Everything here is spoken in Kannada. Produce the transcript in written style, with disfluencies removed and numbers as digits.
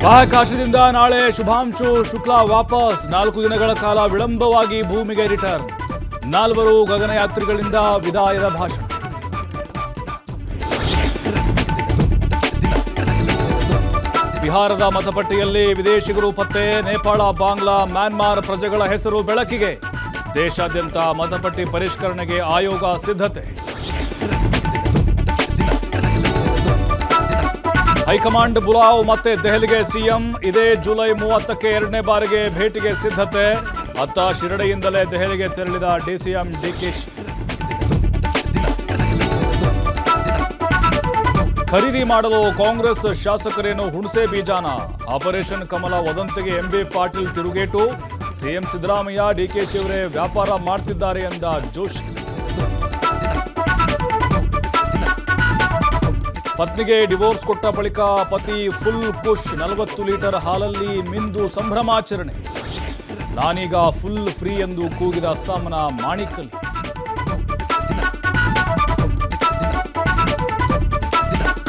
ಬಾಹ್ಯಾಕಾಶದಿಂದ ನಾಳೆ ಶುಭಾಂಶು ಶುಕ್ಲಾ ವಾಪಸ್ 4 ದಿನಗಳ ಕಾಲ ವಿಳಂಬವಾಗಿ ಭೂಮಿಗೆ ರಿಟರ್ನ್ 4 ಗಗನಯಾತ್ರಿಗಳಿಂದ ವಿದಾಯದ ಭಾಷಣ. ಬಿಹಾರದ ಮತಪಟ್ಟಿಯಲ್ಲಿ ವಿದೇಶಿಗರು ಪತ್ತೆ. ನೇಪಾಳ, ಬಾಂಗ್ಲಾ, ಮ್ಯಾನ್ಮಾರ್ ಪ್ರಜೆಗಳ ಹೆಸರು ಬೆಳಕಿಗೆ. ದೇಶಾದ್ಯಂತ ಮತಪಟ್ಟಿ ಪರಿಷ್ಕರಣೆಗೆ ಆಯೋಗ ಸಿದ್ಧತೆ. ಹೈಕಮಾಂಡ್ ಬುಲಾವ್, ಮತ್ತೆ ದೆಹಲಿಗೆ ಸಿಎಂ. ಇದೇ ಜುಲೈ 30ಕ್ಕೆ 2ನೇ ಬಾರಿಗೆ ಭೇಟಿಗೆ ಸಿದ್ಧತೆ. ಅತ್ತ ಶಿರಡಿಯಿಂದಲೇ ದೆಹಲಿಗೆ ತೆರಳಿದ ಡಿಸಿಎಂ ಡಿಕೆ. ಖರೀದಿ ಮಾಡಲು ಕಾಂಗ್ರೆಸ್ ಶಾಸಕರೇನು ಹುಣಸೆ ಬೀಜಾನ? ಆಪರೇಷನ್ ಕಮಲ ವದಂತಿಗೆ ಎಂಬಿ ಪಾಟೀಲ್ ತಿರುಗೇಟು. ಸಿಎಂ ಸಿದ್ದರಾಮಯ್ಯ, ಡಿಕೆಶಿ ಅವರೇ ವ್ಯಾಪಾರ ಮಾಡ್ತಿದ್ದಾರೆ ಎಂದ ಜೋಶಿ. ಪತ್ನಿಗೆ ಡಿವೋರ್ಸ್ ಕೊಟ್ಟ ಬಳಿಕ ಪತಿ ಫುಲ್ ಖುಷ್. 40 ಲೀಟರ್ ಹಾಲಲ್ಲಿ ಮಿಂದು ಸಂಭ್ರಮಾಚರಣೆ. ನಾನೀಗ ಫುಲ್ ಫ್ರೀ ಎಂದು ಕೂಗಿದ ಅಸ್ಸಾಂನ ಮಾಣಿಕಲ್.